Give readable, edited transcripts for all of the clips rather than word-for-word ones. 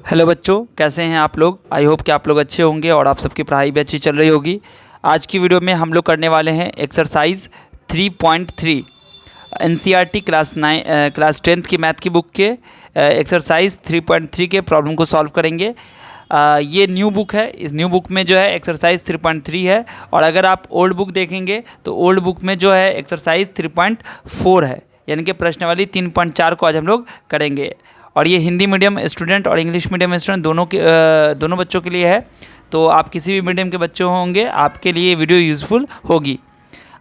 Hello बच्चों, कैसे हैं आप लोग। आई होप कि आप लोग अच्छे होंगे और आप सबकी पढ़ाई भी अच्छी चल रही होगी। आज की वीडियो में हम लोग करने वाले हैं एक्सरसाइज 3.3 एनसीईआरटी क्लास 10th की मैथ की बुक के एक्सरसाइज 3.3 के प्रॉब्लम को सॉल्व करेंगे। ये न्यू बुक है। इस न्यू बुक में जो है एक्सरसाइज 3.3 है, और अगर आप ओल्ड बुक देखेंगे तो ओल्ड बुक में जो है एक्सरसाइज 3.4 है, यानी कि प्रश्नावली 3.4 को आज हम लोग करेंगे। और ये हिंदी मीडियम स्टूडेंट और इंग्लिश मीडियम स्टूडेंट दोनों बच्चों के लिए है। तो आप किसी भी मीडियम के बच्चे होंगे, आपके लिए वीडियो यूज़फुल होगी।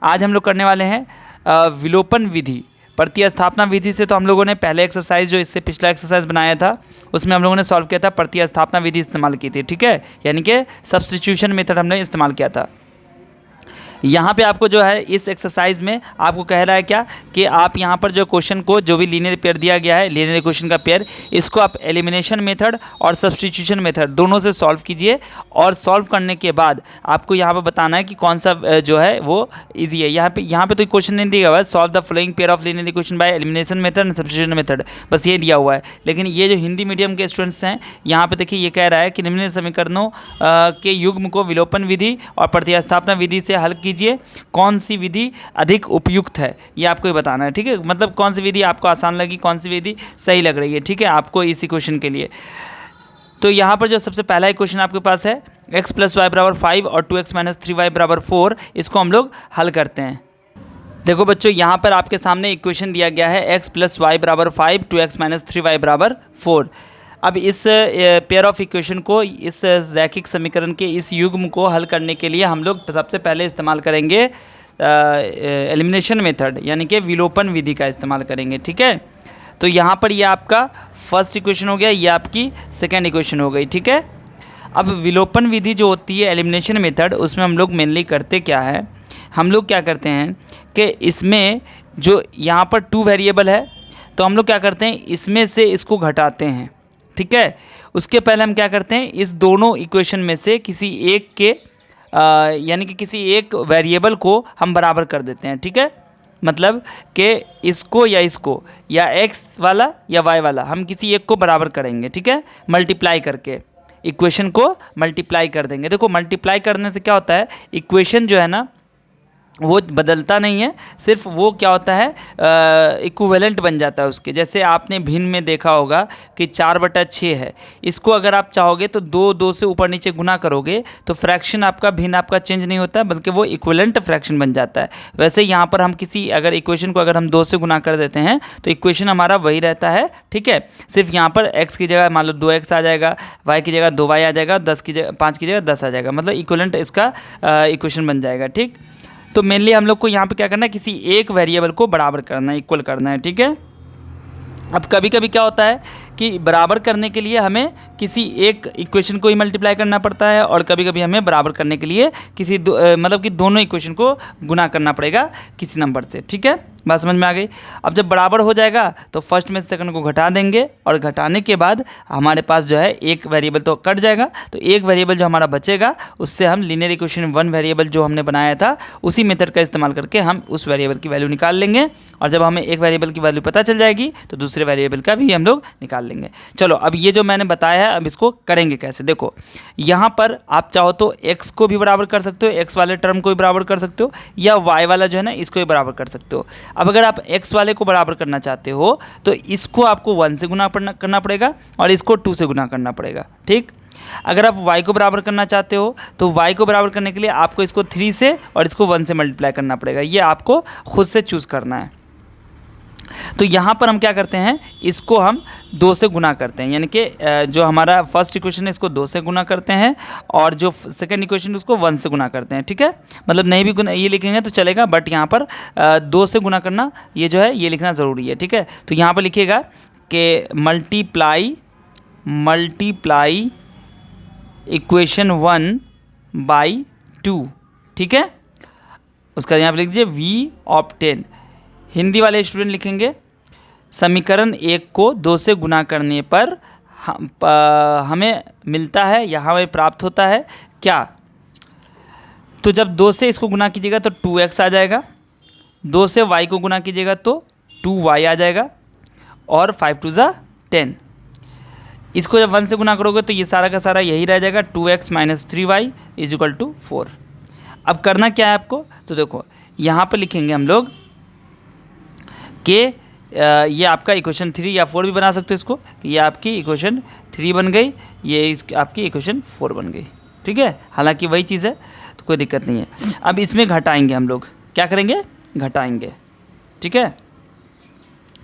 आज हम लोग करने वाले हैं विलोपन विधि, प्रतिस्थापना विधि से। तो हम लोगों ने पहले एक्सरसाइज जो इससे पिछला एक्सरसाइज बनाया था उसमें हम लोगों ने सॉल्व किया था, प्रतिस्थापना विधि इस्तेमाल की थी, ठीक है, यानी कि सब्स्टिट्यूशन मेथड हमने इस्तेमाल किया था। यहाँ पे आपको जो है इस एक्सरसाइज में आपको कह रहा है क्या कि आप यहाँ पर जो क्वेश्चन को, जो भी लीनियर पेयर दिया गया है, लीनियर इक्वेशन का पेयर, इसको आप एलिमिनेशन मेथड और सब्स्टिट्यूशन मेथड दोनों से सॉल्व कीजिए। और सॉल्व करने के बाद आपको यहाँ पर बताना है कि कौन सा जो है वो ईजी है। यहाँ पे तो क्वेश्चन नहीं दिया हुआ है, solve the following pair of linear equation by elimination method and substitution method, बस ये दिया हुआ है। लेकिन ये जो हिंदी मीडियम के स्टूडेंट्स हैं, यहाँ पे देखिए ये कह रहा है कि निम्नलिखित समीकरणों के युग्म को विलोपन विधि और प्रतिस्थापना विधि से हल कीजिए, कौन सी विधि अधिक उपयुक्त है, ये आपको बताना है, ठीक है। मतलब कौन सी विधि आपको आसान लगी, कौन सी विधि सही लग रही है, ठीक है, आपको इसी क्वेश्चन के लिए। तो यहाँ पर जो सबसे पहला क्वेश्चन आपके पास है x + y = 5 और 2x - 3y = 4, इसको हम लोग हल करते हैं। देखो बच्चों, यहाँ पर आपके सामने इक्वेशन दिया गया है x + y = 5, 2x - 3y = 4। अब इस पेयर ऑफ इक्वेशन को, इस रैखिक समीकरण के इस युग्म को हल करने के लिए हम लोग सबसे पहले इस्तेमाल करेंगे एलिमिनेशन मेथड, यानी कि विलोपन विधि का इस्तेमाल करेंगे, ठीक है। तो यहाँ पर ये आपका फर्स्ट इक्वेशन हो गया, ये आपकी सेकेंड इक्वेशन हो गई, ठीक है। अब विलोपन विधि जो होती है, एलिमिनेशन मेथड, उसमें हम लोग मेनली करते क्या है, हम लोग क्या करते हैं कि इसमें जो यहाँ पर 2 वेरिएबल है, तो हम लोग क्या करते हैं, इसमें से इसको घटाते हैं, ठीक है। उसके पहले हम क्या करते हैं, इस दोनों इक्वेशन में से किसी एक के यानी कि किसी एक वेरिएबल को हम बराबर कर देते हैं, ठीक है। मतलब कि इसको या एक्स वाला या वाई वाला, हम किसी एक को बराबर करेंगे, ठीक है, मल्टीप्लाई करके इक्वेशन को मल्टीप्लाई कर देंगे। देखो मल्टीप्लाई करने से क्या होता है, इक्वेशन जो है ना वो बदलता नहीं है, सिर्फ वो क्या होता है, इक्विवेलेंट बन जाता है उसके। जैसे आपने भिन्न में देखा होगा कि 4/6 है, इसको अगर आप चाहोगे तो 2 से ऊपर नीचे गुना करोगे तो फ्रैक्शन आपका, भिन्न आपका चेंज नहीं होता है, बल्कि वो इक्विवेलेंट फ्रैक्शन बन जाता है। वैसे यहाँ पर हम किसी अगर इक्वेशन को अगर हम 2 से गुना कर देते हैं तो इक्वेशन हमारा वही रहता है, ठीक है। सिर्फ यहाँ पर x की जगह मान लो 2x आ जाएगा, y की जगह 2y आ जाएगा, 5 की जगह 10 आ जाएगा, मतलब इक्विवेलेंट इसका इक्वेशन बन जाएगा, ठीक। तो मेनली हम लोग को यहाँ पे क्या करना है, किसी एक वेरिएबल को बराबर करना है, इक्वल करना है, ठीक है। अब कभी कभी क्या होता है कि बराबर करने के लिए हमें किसी एक इक्वेशन को ही मल्टीप्लाई करना पड़ता है, और कभी कभी हमें बराबर करने के लिए किसी मतलब कि दोनों इक्वेशन को गुना करना पड़ेगा किसी नंबर से, ठीक है। बात समझ में आ गई। अब जब बराबर हो जाएगा तो फर्स्ट में सेकंड को घटा देंगे, और घटाने के बाद हमारे पास जो है एक वेरिएबल तो कट जाएगा, तो एक वेरिएबल जो हमारा बचेगा उससे हम लीनियर इक्वेशन 1 वेरिएबल जो हमने बनाया था उसी मेथड का इस्तेमाल करके हम उस वेरिएबल की वैल्यू निकाल लेंगे। और जब हमें एक वेरिएबल की वैल्यू पता चल जाएगी तो दूसरे वेरिएबल का भी हम लोग निकाल लेंगे। चलो, अब ये जो मैंने बताया है, अब इसको करेंगे कैसे। देखो यहाँ पर आप चाहो तो x को भी बराबर कर सकते हो, x वाले टर्म को भी बराबर कर सकते हो, या y वाला जो है ना इसको भी बराबर कर सकते हो। अब अगर आप x वाले को बराबर करना चाहते हो तो इसको आपको 1 से गुना करना पड़ेगा और इसको 2 से गुना करना पड़ेगा, ठीक। अगर आप y को बराबर करना चाहते हो तो y को बराबर करने के लिए आपको इसको 3 से और इसको 1 से मल्टीप्लाई करना पड़ेगा, ये आपको खुद से चूज़ करना है। तो यहाँ पर हम क्या करते हैं, इसको हम 2 से गुना करते हैं, यानी कि जो हमारा फर्स्ट इक्वेशन है इसको 2 से गुना करते हैं, और जो सेकंड इक्वेशन उसको 1 से गुना करते हैं, ठीक है। मतलब नहीं भी गुना ये लिखेंगे तो चलेगा, बट यहाँ पर 2 से गुना करना ये जो है ये लिखना ज़रूरी है, ठीक है। तो यहाँ पर लिखिएगा कि मल्टीप्लाई इक्वेशन 1/2, ठीक है। उसका यहाँ पर लिख दीजिए v ऑब्टेन। हिंदी वाले स्टूडेंट लिखेंगे समीकरण 1 को 2 से गुना करने पर हमें मिलता है या हमें प्राप्त होता है क्या। तो जब 2 से इसको गुना कीजिएगा तो 2x आ जाएगा, 2 से y को गुना कीजिएगा तो 2y आ जाएगा, और 5 × 2 = 10। इसको जब 1 से गुना करोगे तो ये सारा का सारा यही रह जाएगा, 2x minus 3y is equal to 4। अब करना क्या है आपको, तो देखो यहाँ पर लिखेंगे हम लोग कि ये आपका इक्वेशन 3 या 4 भी बना सकते हो इसको, कि ये आपकी इक्वेशन 3 बन गई, ये आपकी इक्वेशन 4 बन गई। ठीक है, हालांकि वही चीज़ है तो कोई दिक्कत नहीं है। अब इसमें घटाएंगे हम लोग, क्या करेंगे, घटाएंगे। ठीक है,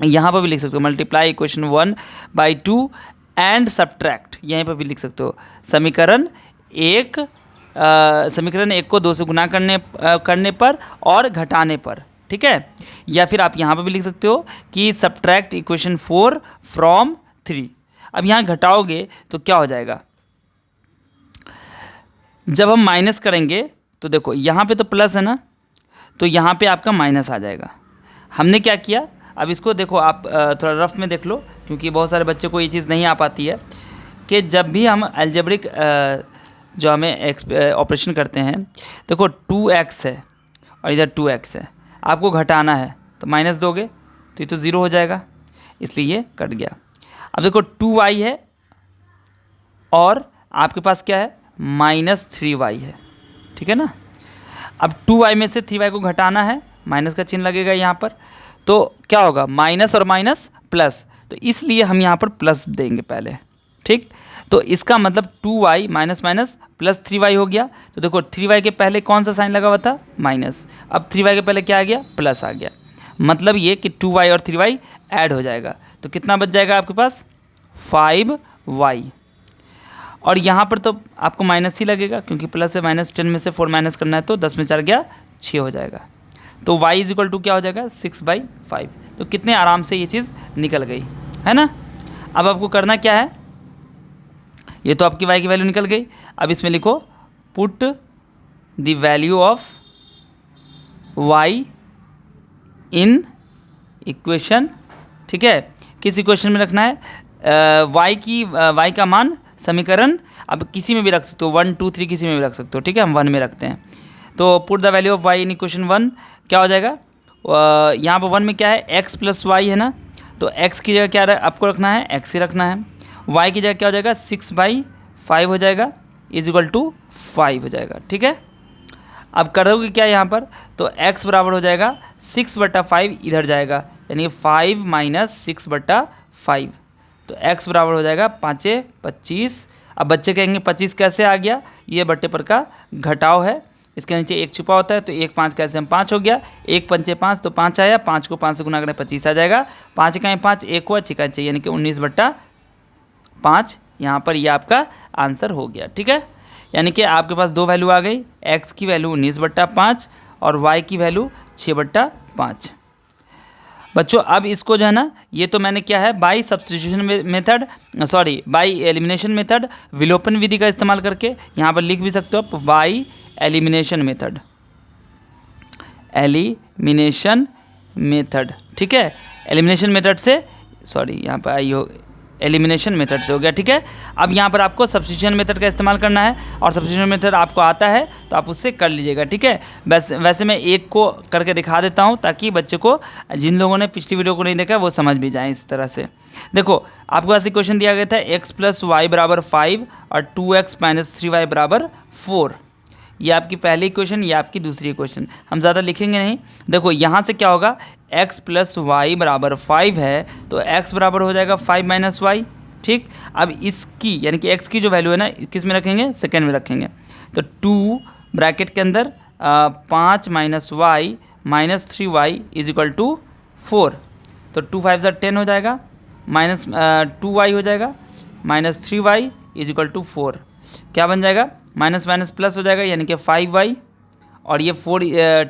यहाँ पर भी लिख सकते हो multiply equation 1 by 2 and subtract, यहीं पर भी लिख सकते हो समीकरण एक को 2 से गुना करने पर और घटाने पर। ठीक है, या फिर आप यहाँ पर भी लिख सकते हो कि सब्ट्रैक्ट इक्वेशन 4 फ्रॉम 3। अब यहाँ घटाओगे तो क्या हो जाएगा, जब हम माइनस करेंगे तो देखो यहाँ पे तो प्लस है ना, तो यहाँ पे आपका माइनस आ जाएगा। हमने क्या किया, अब इसको देखो आप थोड़ा रफ में देख लो, क्योंकि बहुत सारे बच्चों को ये चीज़ नहीं आ पाती है कि जब भी हम अलजेब्रिक जो हमें ऑपरेशन करते हैं, देखो 2x है और इधर 2x है, आपको घटाना है तो माइनस दोगे तो ये तो ज़ीरो हो जाएगा, इसलिए ये कट गया। अब देखो 2y है और आपके पास क्या है, माइनस 3y है। ठीक है ना, अब 2y में से 3y को घटाना है, माइनस का चिन्ह लगेगा यहाँ पर, तो क्या होगा, माइनस और माइनस प्लस, तो इसलिए हम यहाँ पर प्लस देंगे पहले। ठीक, तो इसका मतलब 2y minus minus plus 3y हो गया। तो देखो 3y के पहले कौन सा साइन लगा हुआ था, माइनस, अब 3y के पहले क्या आ गया, प्लस आ गया। मतलब ये कि 2y और 3y ऐड हो जाएगा, तो कितना बच जाएगा आपके पास, 5y। और यहाँ पर तो आपको माइनस ही लगेगा, क्योंकि प्लस से माइनस, 10 में से 4 माइनस करना है, तो 10 में 4 गया 6 हो जाएगा। तो y इज इक्वल टू क्या हो जाएगा, 6/5। तो कितने आराम से ये चीज़ निकल गई है ना। अब आपको करना क्या है, ये तो आपकी y की वैल्यू निकल गई। अब इसमें लिखो put the value of y in equation. ठीक है, किस इक्वेशन में रखना है, y का मान समीकरण, अब किसी में भी रख सकते हो, 1 2 3 किसी में भी रख सकते हो। ठीक है, हम 1 में रखते हैं, तो put the value of y in equation 1 क्या हो जाएगा, यहाँ पर 1 में क्या है, x प्लस वाई है ना, तो x की जगह क्या आपको रखना है, x ही रखना है। y की जगह क्या हो जाएगा, 6/5 हो जाएगा इज इक्वल टू 5 हो जाएगा। ठीक है, अब करोगे क्या यहाँ पर, तो x बराबर हो जाएगा 6/5, इधर जाएगा, यानी 5 माइनस 6/5, तो x बराबर हो जाएगा 5 25। अब बच्चे कहेंगे 25 कैसे आ गया, ये बट्टे पर का घटाव है, इसके नीचे एक छुपा होता है, तो 1 5 कैसे हम 5 हो गया, 1 पंचे 5 तो 5 आया, 5 को 5 से गुना करें 25 आ जाएगा, 5 का 5 1 हुआ, 6 का 6 यानी कि 19/5। यहाँ पर ये आपका आंसर हो गया। ठीक है, यानी कि आपके पास दो वैल्यू आ गई, x की वैल्यू 19/5 और y की वैल्यू 6/5। बच्चों अब इसको जो है ना, ये तो मैंने क्या है, by substitution method, sorry by elimination method, विलोपन विधि का इस्तेमाल करके, यहाँ पर लिख भी सकते हो आप बाई एलिमिनेशन मेथड। ठीक है, एलिमिनेशन मेथड से, सॉरी यहाँ पर आई हो, एलिमिनेशन मेथड से हो गया। ठीक है, अब यहाँ पर आपको सब्स्टिट्यूशन मेथड का इस्तेमाल करना है, और सब्स्टिट्यूशन मेथड आपको आता है तो आप उससे कर लीजिएगा। ठीक है, वैसे मैं एक को करके दिखा देता हूँ, ताकि बच्चे को, जिन लोगों ने पिछली वीडियो को नहीं देखा, वो समझ भी जाएँ इस तरह से। देखो आपके पास इक्वेशन दिया गया था x + y = 5 और 2x - 3y = 4। ये आपकी पहली इक्वेशन, ये आपकी दूसरी इक्वेशन, हम ज़्यादा लिखेंगे नहीं। देखो यहाँ से क्या होगा, x + y = 5 है, तो x बराबर हो जाएगा 5 - y। ठीक, अब इसकी यानी कि x की जो वैल्यू है ना, किस में रखेंगे, सेकेंड में रखेंगे, तो 2 ब्रैकेट के अंदर 5 - y - 3y = 4, तो 2 5 = 10 हो जाएगा, माइनस 2y हो जाएगा, -3y = 4, क्या बन जाएगा, माइनस माइनस प्लस हो जाएगा, यानी कि 5y, और ये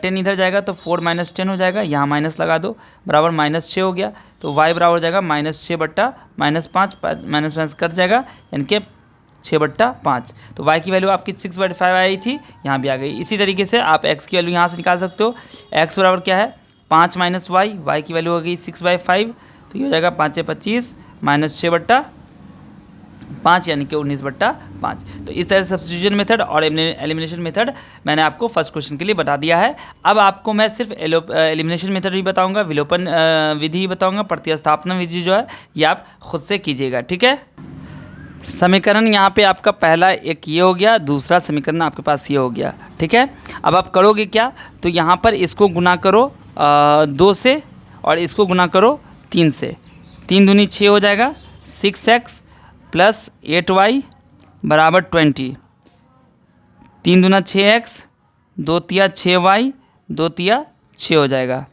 10 इधर जाएगा तो 4 - 10 हो जाएगा, यहाँ माइनस लगा दो, बराबर -6 हो गया, तो y बराबर हो जाएगा -6/-5, माइनस कट जाएगा, यानी कि 6/5। तो y की वैल्यू आपकी 6/5 आई थी, यहाँ भी आ गई। इसी तरीके से आप x की वैल्यू यहाँ से निकाल सकते हो, x बराबर क्या है, 5 - y, y की वैल्यू हो गई 6/5, तो ये हो जाएगा 5 × 25 -6/5, यानी कि 19/5। तो इस तरह से सब्स्टिट्यूशन मेथड और एलिमिनेशन मेथड मैंने आपको फर्स्ट क्वेश्चन के लिए बता दिया है। अब आपको मैं सिर्फ एलिमिनेशन मेथड भी बताऊंगा, विलोपन विधि बताऊंगा, प्रतिस्थापन विधि जो है ये आप खुद से कीजिएगा। ठीक है, समीकरण यहाँ पे आपका पहला एक ये हो गया, दूसरा समीकरण आपके पास ये हो गया, ठीक है। अब आप करोगे क्या, तो यहाँ पर इसको गुना करो 2 से और इसको गुना करो 3 से। 3 दूनी 6 हो जाएगा, 6x प्लस 8y बराबर 20। 3 दूना 6x, 2 तिया 6y, 2 तिया 6 हो जाएगा,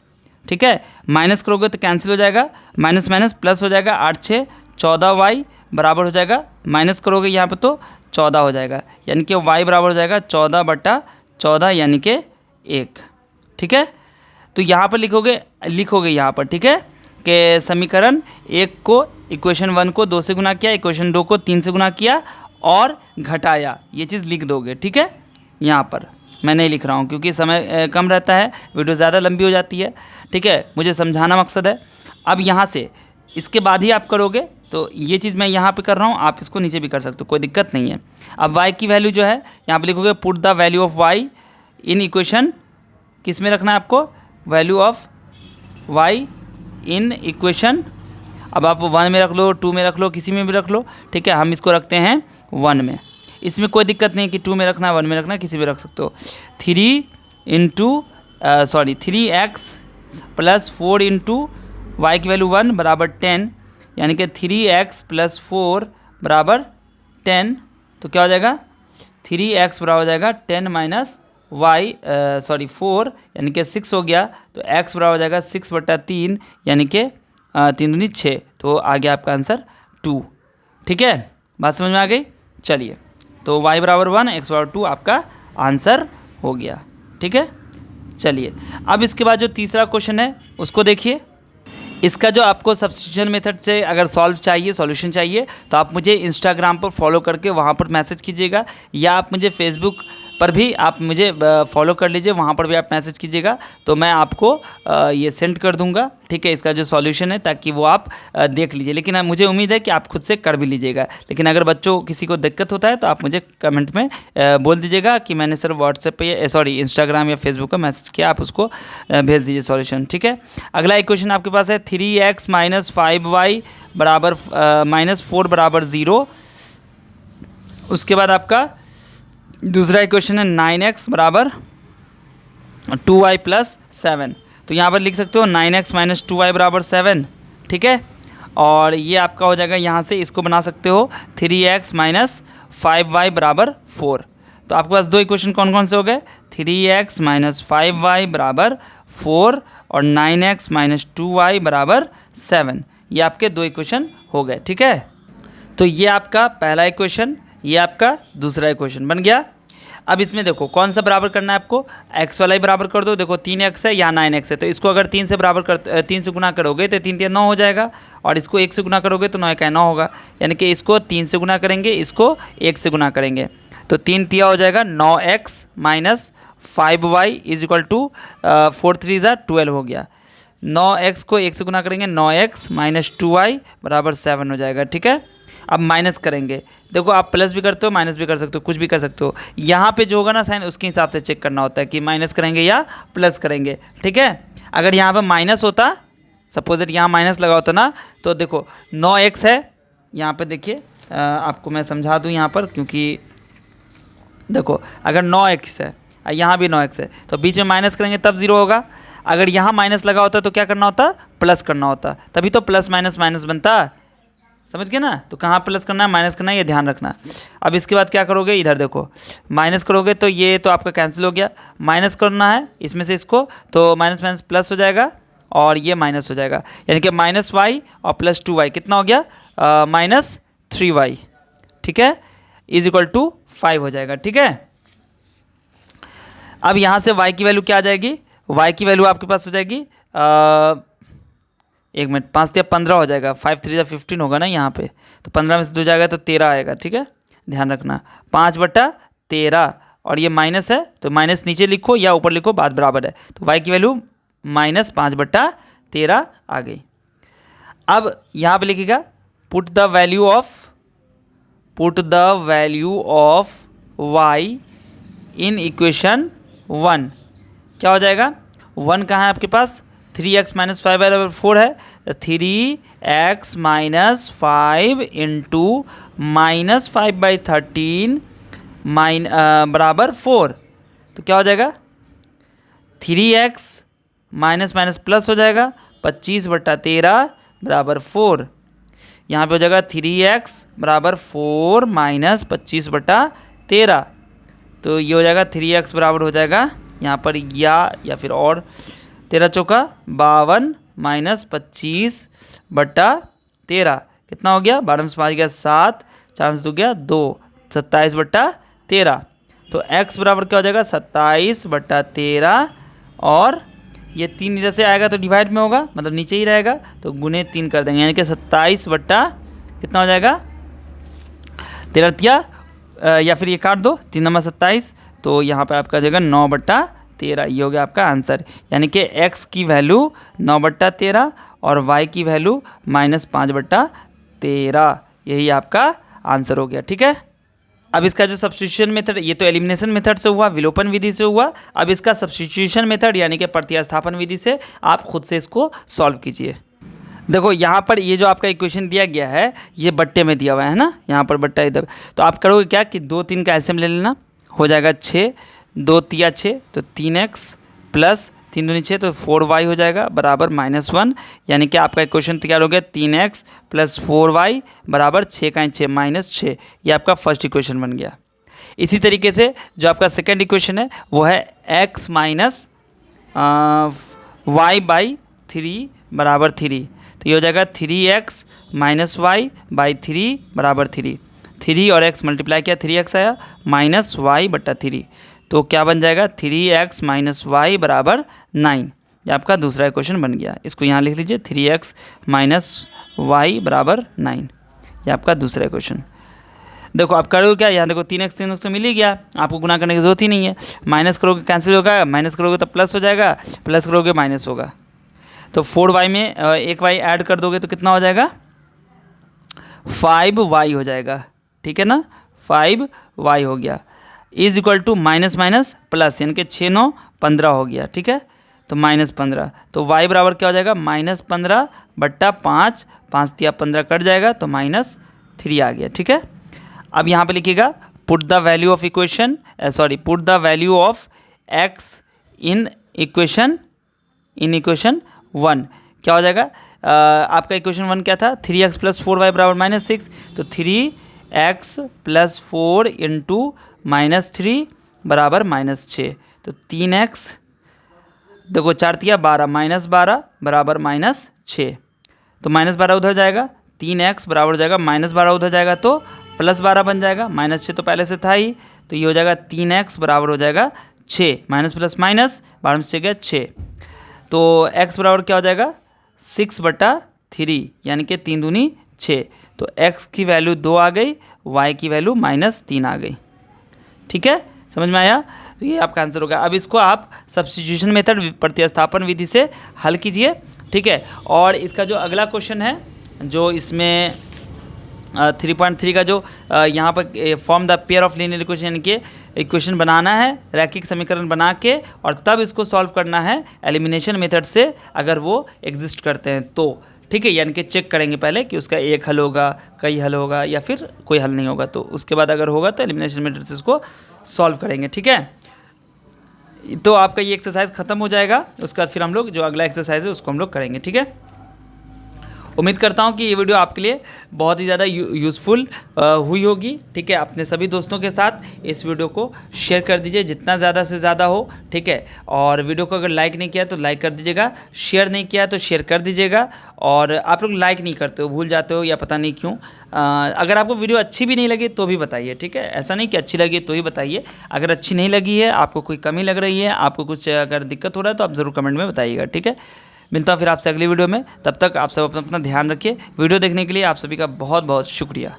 ठीक है। माइनस करोगे तो कैंसिल हो जाएगा, माइनस माइनस प्लस हो जाएगा, 8 6 14y बराबर हो जाएगा, माइनस करोगे यहाँ पे तो 14 हो जाएगा, यानी कि y बराबर हो जाएगा 14/14 यानी कि 1, ठीक है। तो यहाँ पर लिखोगे यहाँ पर, ठीक है, कि समीकरण 1 को इक्वेशन 1 को 2 से गुना किया, इक्वेशन 2 को 3 से गुना किया और घटाया, ये चीज़ लिख दोगे, ठीक है। यहाँ पर मैं नहीं लिख रहा हूँ क्योंकि समय कम रहता है, वीडियो ज़्यादा लंबी हो जाती है, ठीक है, मुझे समझाना मकसद है। अब यहाँ से इसके बाद ही आप करोगे, तो ये चीज़ मैं यहाँ पे कर रहा हूँ, आप इसको नीचे भी कर सकते हो, कोई दिक्कत नहीं है। अब y की वैल्यू जो है यहाँ पे लिखोगे put the value of y in equation, किस में रखना है आपको, value of y in equation. अब आप 1 में रख लो, 2 में रख लो, किसी में भी रख लो, ठीक है। हम इसको रखते हैं 1 में, इसमें कोई दिक्कत नहीं कि 2 में रखना है, 1 में रखना है, किसी में रख सकते हो। 3x प्लस 4 इंटू वाई की वैल्यू 1 बराबर 10, यानी कि 3x प्लस 4 बराबर 10। तो क्या हो जाएगा, 3x बराबर हो जाएगा 10 माइनस 4 यानी कि 6 हो गया। तो x बराबर हो जाएगा 6/3 यानी कि 3 दूनी 6। तो आ गया आपका आंसर 2, ठीक है। बात समझ में आ गई। चलिए, तो y बराबर 1 x बराबर 2 आपका आंसर हो गया, ठीक है। चलिए, अब इसके बाद जो तीसरा क्वेश्चन है उसको देखिए। इसका जो आपको सब्स्टिट्यूशन मेथड से अगर सॉल्यूशन चाहिए तो आप मुझे इंस्टाग्राम पर फॉलो करके वहाँ पर मैसेज कीजिएगा, या आप मुझे फेसबुक पर भी आप मुझे फॉलो कर लीजिए, वहाँ पर भी आप मैसेज कीजिएगा, तो मैं आपको ये सेंड कर दूंगा, ठीक है, इसका जो सॉल्यूशन है, ताकि वो आप देख लीजिए। लेकिन मुझे उम्मीद है कि आप खुद से कर भी लीजिएगा। लेकिन अगर बच्चों किसी को दिक्कत होता है तो आप मुझे कमेंट में बोल दीजिएगा कि मैंने सर व्हाट्सएप पे इंस्टाग्राम या फेसबुक पर मैसेज किया, आप उसको भेज दीजिए सॉल्यूशन, ठीक है। अगला इक्वेशन आपके पास है 3x माइनस 5y बराबर -4 बराबर 0। उसके बाद आपका दूसरा इक्वेशन है 9x बराबर 2y प्लस 7। तो यहाँ पर लिख सकते हो 9x माइनस 2y बराबर 7, ठीक है। और ये आपका हो जाएगा, यहाँ से इसको बना सकते हो 3x माइनस 5y बराबर 4। तो आपके पास दो इक्वेशन कौन कौन से हो गए, 3x माइनस 5y बराबर 4 और 9x माइनस 2y बराबर 7। ये आपके दो इक्वेशन हो गए, ठीक है। तो ये आपका पहला इक्वेशन, ये आपका दूसरा इक्वेशन बन गया। अब इसमें देखो कौन सा बराबर करना है आपको, x वाला ही बराबर कर दो। देखो 3x है, यहाँ 9x है, तो इसको अगर 3 से गुना करोगे तो 3 9 हो जाएगा, और इसको 1 से गुना करोगे तो 9 का 9 होगा, यानी कि इसको 3 से गुना करेंगे, इसको 1 से गुना करेंगे, तो 3 तिया हो जाएगा 9x minus 5y is equal to 4 3 12 हो गया। 9x को 1 से गुना करेंगे, 9x माइनस 2y बराबर 7 हो जाएगा, ठीक है। अब माइनस करेंगे, देखो आप प्लस भी करते हो माइनस भी कर सकते हो, कुछ भी कर सकते हो। यहाँ पे जो होगा ना साइन, उसके हिसाब से चेक करना होता है कि माइनस करेंगे या प्लस करेंगे, ठीक है। अगर यहाँ पे माइनस होता, सपोज यहाँ माइनस लगा होता ना, तो देखो 9x है, यहाँ पे देखिए आपको मैं समझा दूँ यहाँ पर, क्योंकि देखो अगर 9x है, यहाँ भी 9x है, तो बीच में माइनस करेंगे तब 0 होगा। अगर यहाँ माइनस लगा होता तो क्या करना होता, प्लस करना होता, तभी तो प्लस माइनस माइनस बनता, समझ गए ना। तो कहाँ प्लस करना है, माइनस करना है, ये ध्यान रखना। अब इसके बाद क्या करोगे, इधर देखो माइनस करोगे तो ये तो आपका कैंसिल हो गया, माइनस करना है इसमें से इसको, तो माइनस माइनस प्लस हो जाएगा और ये माइनस हो जाएगा, यानी कि -y और प्लस 2y कितना हो गया, -3y, ठीक है, इज इक्वल टू 5 हो जाएगा, ठीक है। अब यहाँ से y की वैल्यू क्या आ जाएगी, y की वैल्यू आपके पास हो जाएगी 1 मिनट, 5 या 15 हो जाएगा, 5 3 15 होगा ना यहाँ पे, तो 15 में से 2 जाएगा तो 13 आएगा, ठीक है, ध्यान रखना। 5/13 और ये माइनस है, तो माइनस नीचे लिखो या ऊपर लिखो, बात बराबर है। तो y की वैल्यू -5/13 आ गई। अब यहाँ पे लिखिएगा put the value of y in equation 1। क्या हो जाएगा, 1 कहाँ है आपके पास, 3x माइनस 5 बराबर 4 है, 3x माइनस 5 इंटू -5/13 बराबर 4। तो क्या हो जाएगा, 3x माइनस माइनस प्लस हो जाएगा, 25/13 बराबर 4। यहाँ पे हो जाएगा 3x बराबर 4 माइनस 25/13। तो ये हो जाएगा 3x बराबर हो जाएगा यहाँ पर या फिर और 13 चौका 52 माइनस 25/13 कितना हो गया, 12 में से 5 गया 7, 4 में से 2 गया 2, 27/13। तो x बराबर क्या हो जाएगा, 27/13 और ये 3 इधर से आएगा तो डिवाइड में होगा, मतलब नीचे ही रहेगा, तो गुने 3 कर देंगे, यानी कि 27 कितना हो जाएगा 13 या फिर ये काट दो 3 नंबर 27, तो यहाँ पर आपका जाएगा 9/13। ये हो गया आपका आंसर, यानी कि x की वैल्यू 9/13 और y की वैल्यू -5/13। यही आपका आंसर हो गया। ठीक है, अब इसका जो सब्स्टिट्यूशन मेथड, ये तो एलिमिनेशन मेथड से हुआ, विलोपन विधि से हुआ। अब इसका सब्स्टिट्यूशन मेथड यानी कि प्रतिस्थापन विधि से आप खुद से इसको सॉल्व कीजिए। देखो यहाँ पर ये जो आपका इक्वेशन दिया गया है ये बट्टे में दिया हुआ है ना, यहाँ पर बट्टा इधर, तो आप करोगे क्या कि 2 3 का एलसीएम ले लेना, हो जाएगा 6, 2 तिया 6 तो 3x प्लस 3 दूनी 6 तो 4y हो जाएगा बराबर -1, यानी कि आपका इक्वेशन तैयार हो गया 3x प्लस 4y बराबर 6 का 6 -6। ये आपका फर्स्ट इक्वेशन बन गया। इसी तरीके से जो आपका सेकेंड इक्वेशन है वो है x माइनस y/3 बराबर 3। तो ये हो जाएगा 3x माइनस वाई बाई 3 बराबर 3। 3 और x मल्टीप्लाई किया 3x आया माइनस y/3, तो क्या बन जाएगा 3x माइनस वाई बराबर 9। ये आपका दूसरा इक्वेशन बन गया। इसको यहाँ लिख लीजिए 3x माइनस वाई बराबर 9। ये आपका दूसरा इक्वेशन। देखो आप करोगे क्या, यहाँ देखो 3x तो मिल ही गया, आपको गुना करने की जरूरत ही नहीं है। माइनस करोगे कैंसिल होगा, माइनस करोगे तो प्लस हो जाएगा, प्लस करोगे माइनस होगा। तो 4y में एक y ऐड कर दोगे तो कितना हो जाएगा 5y हो जाएगा। ठीक है ना, 5y हो गया is equal to minus minus plus, यानी कि 6 9 15 हो गया। ठीक है, तो -15, तो y बराबर क्या हो जाएगा -15/5, 5 दिया 15 कट जाएगा तो -3 आ गया। ठीक है, अब यहाँ पे लिखिएगा put the value of equation put the value of x in equation 1। क्या हो जाएगा आपका इक्वेशन 1 क्या था, 3x प्लस 4y बराबर -6, तो 3x प्लस 4 इंटू -3 बराबर -6, तो 3x देखो 4 तिया 12 -12 बराबर -6, तो -12 उधर जाएगा, 3x बराबर हो जाएगा -12 उधर जाएगा तो +12 बन जाएगा, -6 तो पहले से था ही, तो ये हो जाएगा 3x बराबर हो जाएगा 6, माइनस प्लस माइनस 12 में से गया 6, तो x बराबर क्या हो जाएगा 6/3, यानी कि 3 दूनी 6, तो x की वैल्यू 2 आ गई, y की वैल्यू -3 आ गई। ठीक है, समझ में आया, तो ये आपका आंसर होगा। अब इसको आप सब्स्टिट्यूशन मेथड प्रतिस्थापन विधि से हल कीजिए। ठीक है, और इसका जो अगला क्वेश्चन है जो इसमें 3.3 का जो यहाँ पर form the pair of linear equation, यानी कि इक्वेशन बनाना है रैखिक समीकरण बना के और तब इसको सॉल्व करना है एलिमिनेशन मेथड से, अगर वो एग्जिस्ट करते हैं तो। ठीक है, यानी कि चेक करेंगे पहले कि उसका एक हल होगा, कई हल होगा या फिर कोई हल नहीं होगा, तो उसके बाद अगर होगा तो एलिमिनेशन मेथड से उसको सॉल्व करेंगे। ठीक है, तो आपका ये एक्सरसाइज ख़त्म हो जाएगा, उसके बाद फिर हम लोग जो अगला एक्सरसाइज है उसको हम लोग करेंगे। ठीक है, उम्मीद करता हूँ कि ये वीडियो आपके लिए बहुत ही ज़्यादा यूज़फुल हुई होगी। ठीक है, अपने सभी दोस्तों के साथ इस वीडियो को शेयर कर दीजिए जितना ज़्यादा से ज़्यादा हो। ठीक है, और वीडियो को अगर लाइक नहीं किया तो लाइक कर दीजिएगा, शेयर नहीं किया तो शेयर कर दीजिएगा। और आप लोग लाइक नहीं करते हो, भूल जाते हो या पता नहीं क्यों। अगर आपको वीडियो अच्छी भी नहीं लगी तो भी बताइए। ठीक है, ऐसा नहीं कि अच्छी लगी तो ही बताइए, अगर अच्छी नहीं लगी है, आपको कोई कमी लग रही है, आपको कुछ अगर दिक्कत हो रहा है तो आप ज़रूर कमेंट में बताइएगा। ठीक है, मिलता हूँ फिर आपसे अगली वीडियो में, तब तक आप सब अपना ध्यान रखिए। वीडियो देखने के लिए आप सभी का बहुत बहुत शुक्रिया।